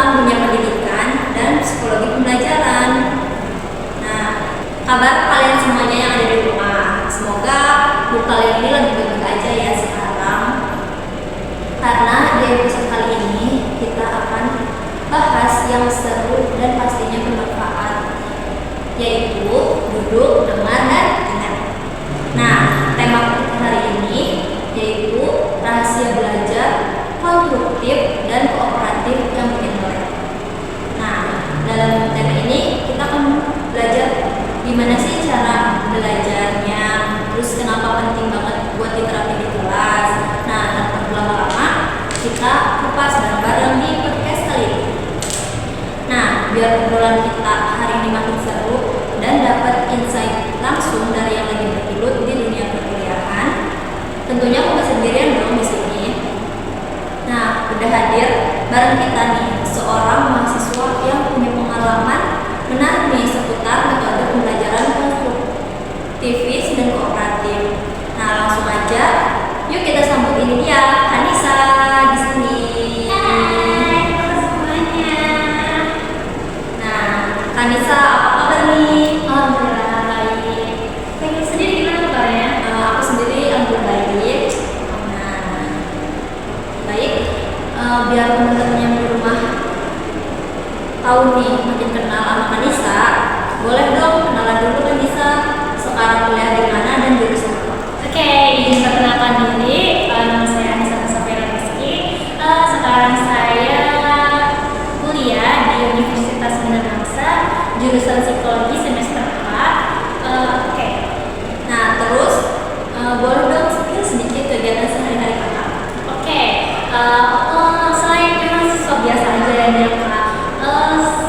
tentang dunia pendidikan dan psikologi pembelajaran. Nah, kabar kalian semuanya yang ada di rumah, semoga buku kalian ini lebih baik aja ya sekarang. Karena di episode kali ini kita akan bahas yang seru dan pastinya bermanfaat, yaitu duduk, dengar, dan ingat. Nah, tema hari ini yaitu rahasia belajar konstruktif dan kooperatif yang menyenangkan. Nah, dalam tema ini kita akan belajar gimana sih cara belajarnya, terus kenapa penting banget buat diterapin di kelas. Nah, tanpa berlama-lama kita kupas bareng-bareng di podcast kali ini. Nah, biar obrolan kita hari ini makin seru dan dapat insight langsung dari yang lagi bergelut di dunia perkuliahan, tentunya aku gak sendirian dong di sini. Nah, udah hadir bareng kita nih seorang mahasiswa yang punya pengalaman menarik nih seputar metode pembelajaran konstruktivis dan kooperatif. Nah, langsung aja, yuk kita sambut ini dia, Kanisa di sini. Hai, halo semuanya. Nah, Kanisa apa kabar nih? Alhamdulillah baik. Pengen sendiri gimana kabarnya? Aku sendiri alhamdulillah baik. Nah, baik. Biar teman-teman yang di rumah tahu nih, makin kenal sama Kanisa, boleh dong kenalan dulu Kanisa. Sekarang kuliah di mana dan jurusan apa? Oke, izin perkenalkan diri. Nama saya Anissa Safira Rizky. Sekarang saya kuliah di Universitas Bina Bangsa, jurusan psikologi semester 4. Oke. Nah, terus boleh dong sedikit kegiatan sehari-hari kakak? Oke. Selain mahasiswa biasa aja ya Kak,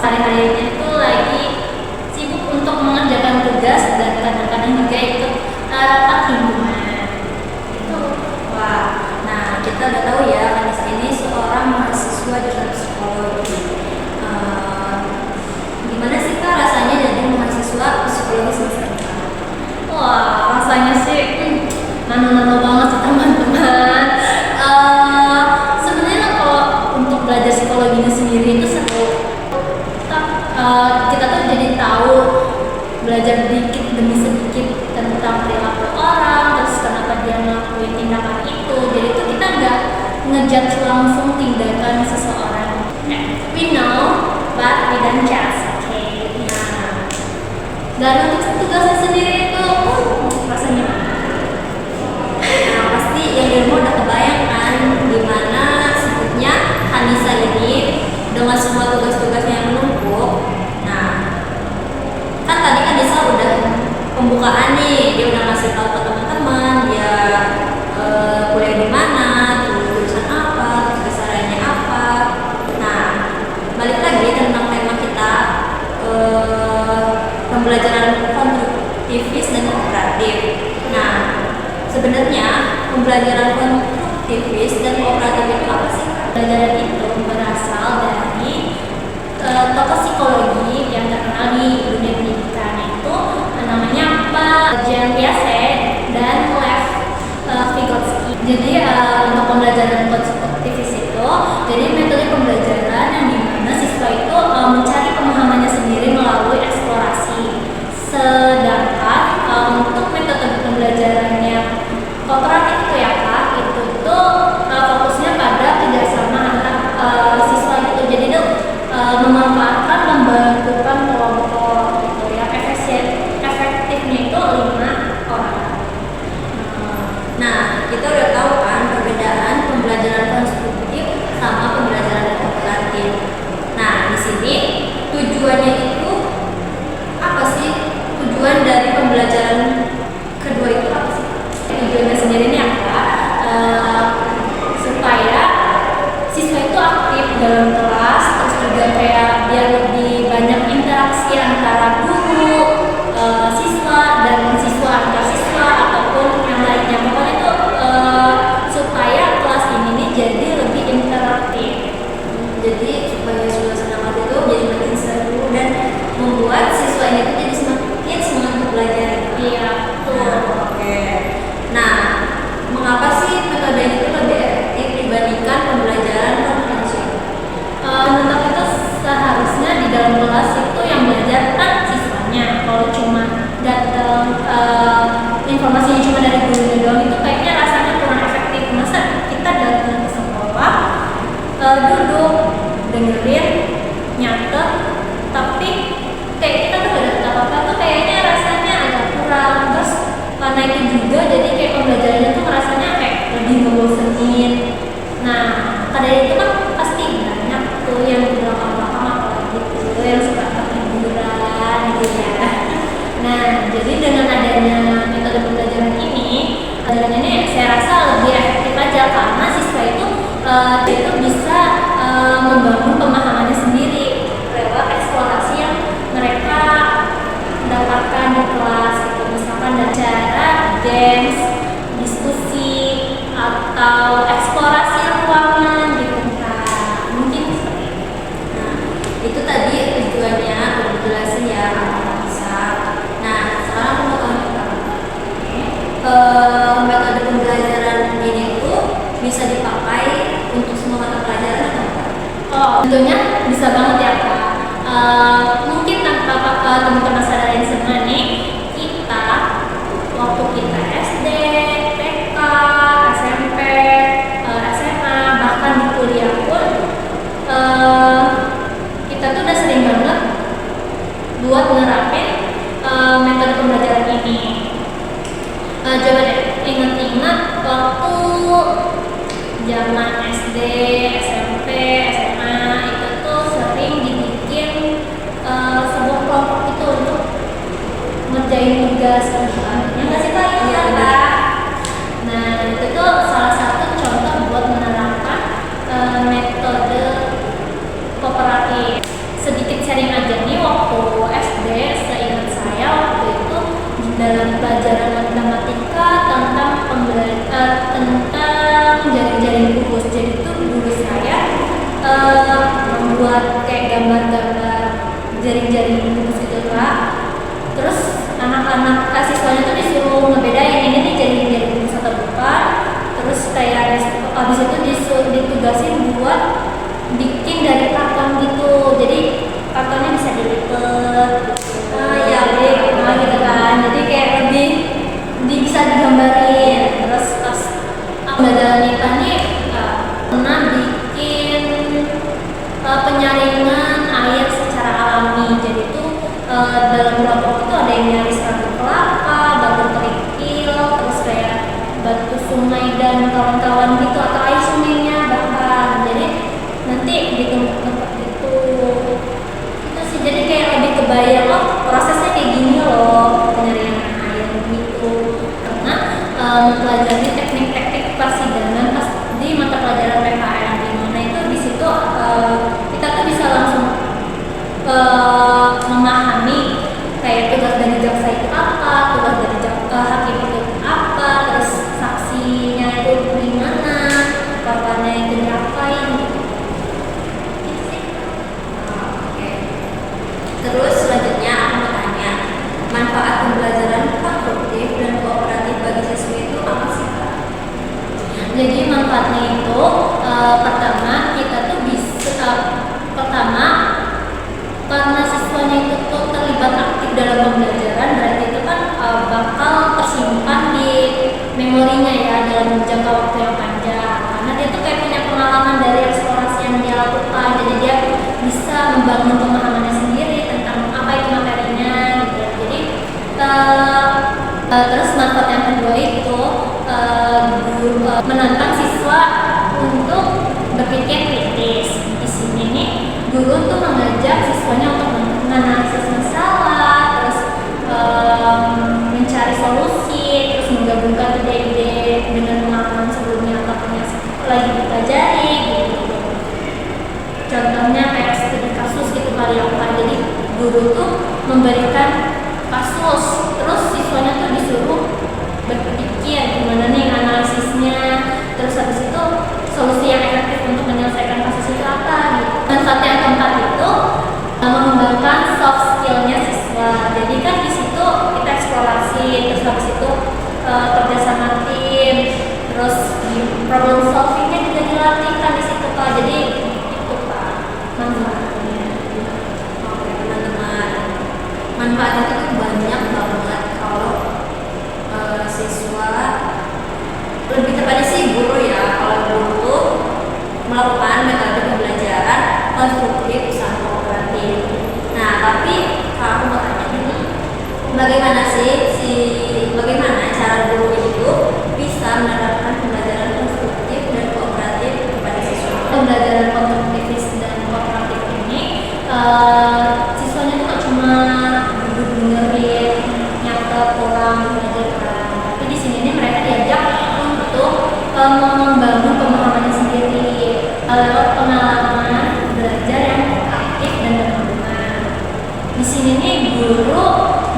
hari-harinya itu lagi sibuk untuk mengerjakan tugas dan kadang-kadang juga ikut rapat himpunan. Itu. Wah, nah kita udah tahu ya Kanisa ini seorang mahasiswa jurusan psikologi. Gimana sih kak rasanya jadi mahasiswa psikologi semester 4? Wah, rasanya sih nano-nano banget sih teman-teman. Sebenarnya kalau untuk belajar psikologinya sendiri itu seru. Kita tuh jadi tahu, belajar dikit demi sedikit tentang perilaku orang, terus kenapa dia ngelakuin tindakan itu. Jadi itu kita nggak ngejudge langsung tindakan seseorang. We know, but we don't judge. Oke. Nah, dan untuk tugasnya sendiri itu rasanya Nah, pasti yang di rumah udah kebayang kan gimana sebutnya Kanisa ini dengan semua tugas-tugasnya yang menumpuk. Nah, kan tadi Kanisa udah pembukaan nih, dia udah ngasih tahu ke teman-teman dia kuliah di mana, terus jurusan apa, terus kesehariannya apa. Nah, balik lagi tentang tema kita, pembelajaran konstruktivis dan kooperatif. Nah, sebenarnya pembelajaran konstruktivis dan kooperatif itu apa sih? pelajaran itu berasal dari tokoh psikologi yang terkenal di dunia pendidikan, itu namanya Pak Jean Piaget dan Lev Vygotsky. Jadi untuk pembelajaran konstruktivis itu jadi metode pembelajaran yang dimana siswa itu mencari pemahamannya sendiri melalui eksplorasi. Sedangkan untuk metode pembelajarannya kooperatif itu ya Kak, itu tuh fokusnya pada kerjasama antar siswa gitu. Jadi itu memanfaatkan pembentukan kelompok gitu ya. Efektifnya itu 5 orang. Nah, kita udah tahu kan perbedaan pembelajaran konstruktif sama pembelajaran kooperatif. Nah, di sini tujuannya itu apa sih? Tujuan dari pembelajaran kedua itu apa sih? Tujuannya sendiri ini apa? Supaya siswa itu aktif dalam kelas, terus juga kayak biar lebih banyak Tentunya bisa banget ya Kak. Mungkin tanpa teman-teman sadarin semua nih, kita waktu kita SD, TK, SMP, SMA, bahkan di kuliah pun kita tuh udah sering banget buat nerapin metode pembelajaran ini. Coba deh ingat-ingat waktu zaman SD, SMP, SMA itu tuh sering dibikin sebuah kelompok itu untuk ngerjain tugas kan. Yang nggak sih Kak? Iya Kak. Nah itu tuh salah satu contoh buat menerapkan metode kooperatif. Sedikit sharing aja nih, waktu SD seingat saya waktu itu dalam pelajaran matematika tentang tentang jaring-jaring kubus. Jadi itu guru saya membuat kayak gambar-gambar jaring-jaring kubus gitu Kak. Terus anak-anak siswanya tuh disuruh ngebedain ini nih jaring-jaring kubus atau bukan. Terus kayak habis itu ditugasin buat bikin dari karton gitu. Jadi kartonnya bisa dilipat. Ya gitu kan. Jadi kayak lebih bisa digambarin. Terus pas pembelajaran IPA nih pernah bikin penyaringan air secara alami. Jadi itu dalam kelompok itu ada yang nyari serabut kelapa, batu kerikil, terus kayak batu sungai dan kawan-kawan gitu, atau air sungainya bahkan. Jadi nanti ditumpuk gitu. Itu sih, jadi kayak lebih kebayang prosesnya kayak gini loh, penyaringan air gitu. Karena mempelajari teknik-teknik persidangan pas di mata pelajaran PKN, di mana itu di situ kita tuh bisa langsung memahami kayak tugas dari jaksa itu apa, tugas dari hakim itu apa, terus saksinya itu gimana, korbannya itu diapain. Gitu sih. Oke. Terus selanjutnya aku mau tanya, manfaat pembelajaran konstruktif dan kooperatif bagi siswa itu apa sih Kak? Jadi manfaatnya itu pertama kita tuh bisa karena siswanya itu tuh terlibat aktif dalam pembelajaran, berarti itu kan bakal tersimpan di memorinya ya dalam jangka waktu yang panjang. Karena dia tuh kayak punya pengalaman dari eksplorasi yang dia lakukan, jadi dia bisa membangun pemahamannya sendiri tentang apa itu materinya gitu. Jadi terus manfaat yang kedua itu guru menantang siswa untuk berpikir kritis. Di sini nih guru tuh mengajak siswanya untuk menganalisis masalah, terus mencari solusi, terus menggabungkan ide-ide dengan pengalaman sebelumnya atau yang lagi dipelajari gitu. Contohnya kayak studi kasus gitu kali ya Pak. Jadi guru tuh memberikan kasus, terus siswanya tuh disuruh berpikir gimana nih analisisnya, terus habis itu solusi yang efektif untuk menyelesaikan kasus itu apa gitu. Manfaat yang keempat itu mengembangkan soft skillnya siswa. Jadi kan di situ kita eksplorasi, terus habis itu kerja sama tim, terus problem solvingnya juga dilatihkan di situ Pak. Jadi itu Pak manfaatnya. Oke teman-teman, manfaatnya itu banyak banget kalau siswa, lebih tepatnya sih guru ya, kalau guru tuh melakukan metode pembelajaran konstruktif usaha kooperatif. Nah tapi kalau aku mau tanya ini, bagaimana cara guru itu bisa menerapkan pembelajaran konstruktif dan kooperatif kepada siswa? Pembelajaran konstruktif dan kooperatif ini siswanya tuh gak cuma duduk dengerin, nyatet, pulang, belajar, tapi di sini nih mereka diajak untuk membangun pemahamannya sendiri lewat pengalaman belajar yang aktif dan berhubungan. Di sini nih guru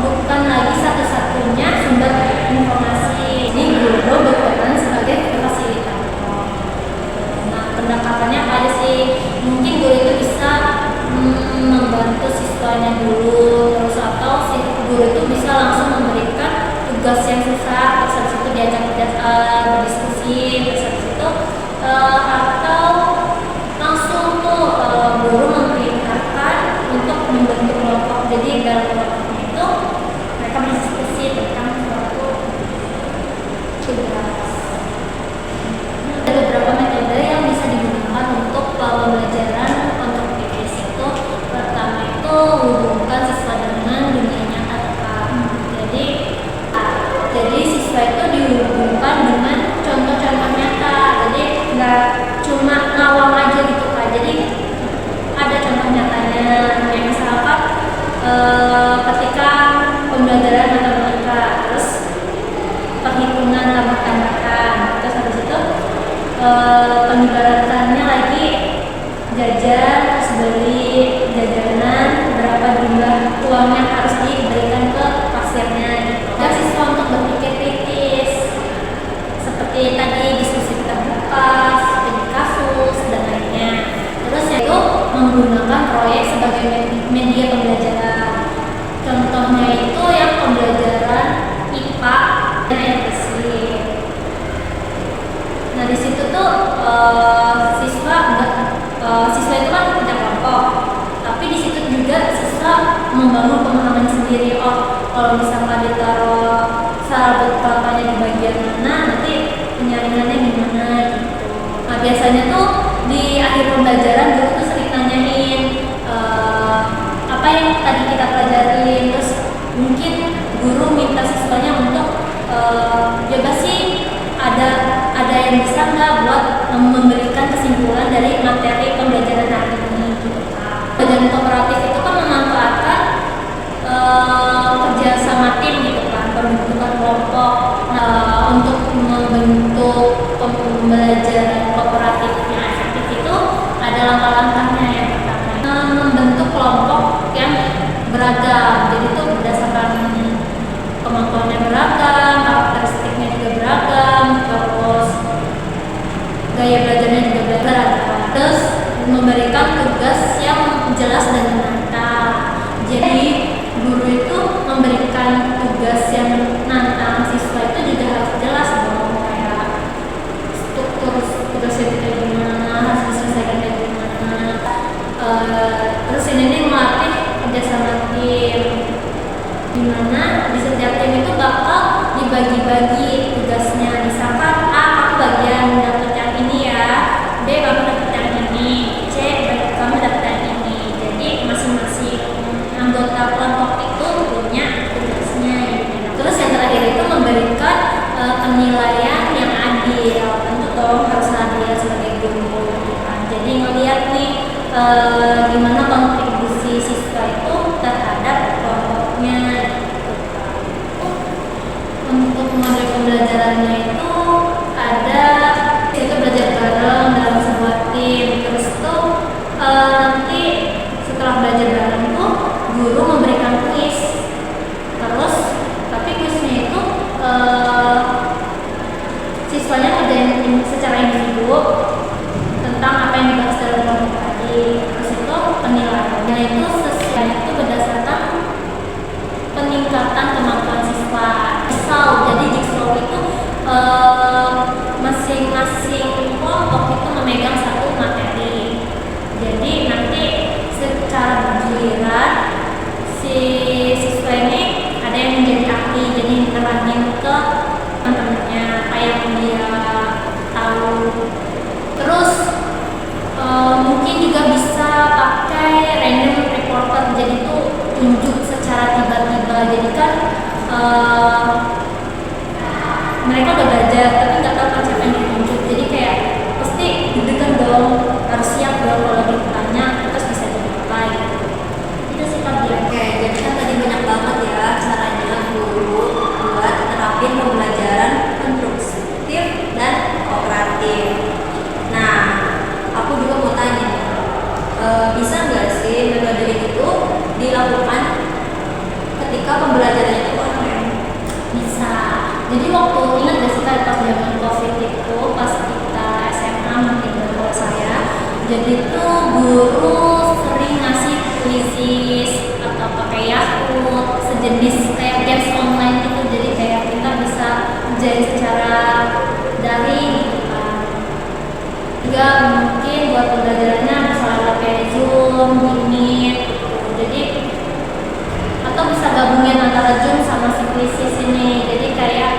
bukan lagi satu-satunya sumber informasi. Ini guru berperan sebagai fasilitator. Nah, pendekatannya apa aja sih? Mungkin guru itu bisa membantu siswanya dulu, terus atau si guru itu bisa langsung memberikan tugas yang susah, terus habis itu diajak berdiskusi, terus habis itu atau langsung tuh jajanan, berapa jumlah uang yang harus diberikan ke pasirnya gitu. Dan siswa untuk berpikir kritis seperti tadi diskusi terbuka, studi kasus dan lainnya. Terus yaitu menggunakan proyek sebagai media pembelajaran. Contohnya itu yang pembelajaran IPA dan edukasi. Nah di situ tuh siswa itu kan punya kelompok, tapi di situ juga siswa membangun pemahaman sendiri. Oh, kalau misalkan ditaruh sarabut kelapanya di bagian mana, nanti penyaringannya gimana gitu. Nah biasanya tuh di akhir pembelajaran guru tuh sering nanyain apa yang tadi kita pelajarin, terus mungkin guru minta siswanya untuk coba sih ada yang bisa nggak buat memberikan kesimpulan dari materi pembelajaran hari ini gitu kan. Pembelajaran kooperatif itu kan memanfaatkan kerja sama tim gitu kan, pembentukan kelompok untuk membentuk pembelajaran kooperatif yang efektif itu ada langkah-langkahnya. Yang pertama membentuk kelompok yang beragam, jadi itu berdasarkan kemampuannya beragam, karakteristiknya juga beragam, terus gaya belajarnya juga beragam. Terus memberikan tugas yang jelas dan menantang. Jadi guru itu memberikan tugas yang menantang siswa itu juga harus jelas dong, kayak struktur tugasnya kayak gimana, harus diselesaikan kayak gimana. Terus ini melatih kerjasama tim, dimana di setiap tim itu bakal dibagi-bagi tugasnya. Misalkan A kamu bagian dapat yang ini ya, B kamu dapat yang ini, C kamu dapat yang ini. Jadi masing-masing anggota kelompok itu punya tugasnya gitu. Terus yang terakhir itu memberikan penilaian yang adil. Tentu dong harus adil sebagai guru gitu kan. Jadi ngelihat nih gimana kontribusi siswa itu terhadap kelompoknya gitu. Untuk model pembelajarannya itu ada itu belajar bareng dalam sebuah tim. Terus tuh nanti setelah belajar bareng tuh guru memberikan kuis. Terus tapi kuisnya itu siswanya ngerjain secara individu tentang apa yang dibahas dalam kelompok tadi. Terus itu penilaiannya itu sesuai itu berdasarkan peningkatan kemampuan siswa. Jadi jigsaw itu masing-masing kelompok itu memegang satu materi. Jadi nanti secara bergiliran si siswa ini ada yang menjadi ahli, jadi nerangin ke teman-temannya apa yang dia tahu. Terus mungkin juga bisa pakai random reporter, jadi tuh tunjuk secara tiba-tiba. Jadi kan mereka udah belajar tapi nggak tahu konsep yang ditunjuk, jadi kayak pasti deg-degan dong, harus siap dong kalau ditanya terus bisa jadi apa gitu. Itu sifat dia. Oke, jadi kan tadi banyak banget ya caranya guru buat terapin pembelajaran konstruktif dan kooperatif. Nah, aku juga mau tanya, bisa nggak sih metode itu dilakukan ketika pembelajarannya itu online? Bisa. Jadi waktu ingat gak sih pas zaman COVID itu, pas kita SMA mungkin kalau saya, jadi tuh guru sering ngasih kuisis atau pakai Yakult, sejenis kayak games online gitu. Jadi kayak kita bisa kerjain secara daring gitu kan. Juga mungkin buat pembelajarannya misalnya kayak Zoom, Meet gitu. Jadi atau bisa gabungin antara Zoom sama si kuisis ini. Jadi kayak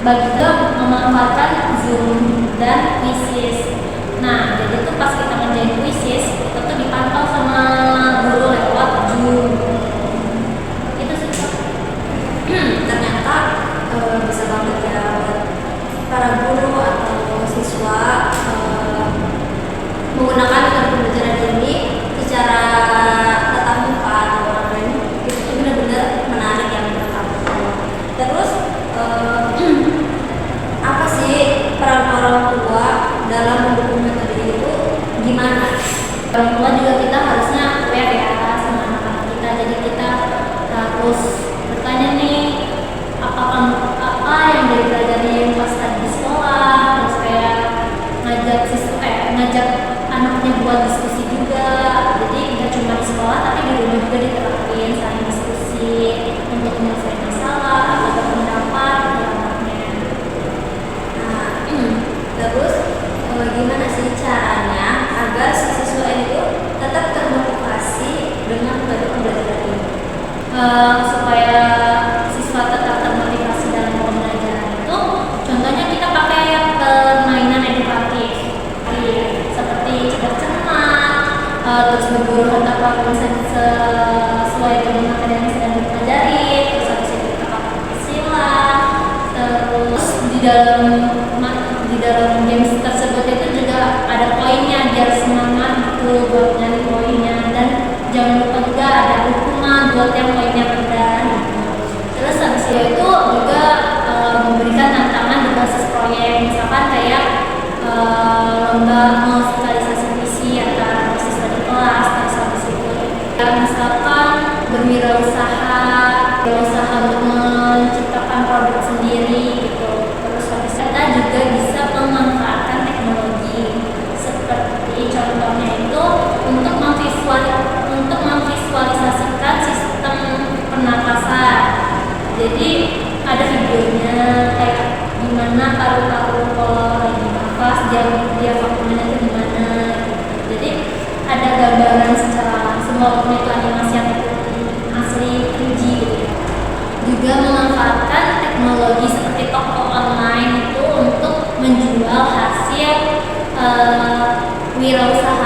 bagi memanfaatkan Zoom dan kuisis. Nah, jadi tuh pas kita ngerjain kuisis, kita tuh dipantau sama guru lewat Zoom. Itu sih. Ternyata bisa banget ya buat para guru atau siswa menggunakan metode pembelajaran ini secara tatap muka atau online. Itu benar-benar menarik yang pertama. Terus apa sih peran orang tua dalam mendukung metode itu gimana? Orang tua juga kita harusnya supaya siswa tetap termotivasi dalam pembelajaran itu, contohnya kita pakai permainan edukatif seperti cerdas cermat, terus berburu harta karun sesuai dengan materi yang sedang dipelajari, terus habis itu kita pakai silang, terus di dalam games tersebut itu juga ada poinnya biar semangat gitu buat nyari poinnya, dan jangan lupa juga ada hukuman buat yang poinnya rendah gitu. Terus habis itu juga memberikan tantangan berbasis proyek, misalkan kayak lomba musikalisasi visi antar siswa di kelas, terus habis itu misalkan berwirausaha untuk menciptakan produk sendiri gitu. Terus habis itu kita juga bisa memanfaatkan teknologi seperti contohnya itu untuk memvisualisasikan sistem pernapasan. Jadi ada videonya kayak gimana paru-paru kalau lagi nafas, dia vakumnya itu gimana. Jadi ada gambaran secara langsung walaupun itu animasi ataupun asli 3D gitu. Juga memanfaatkan teknologi seperti toko online itu untuk menjual hasil wirausaha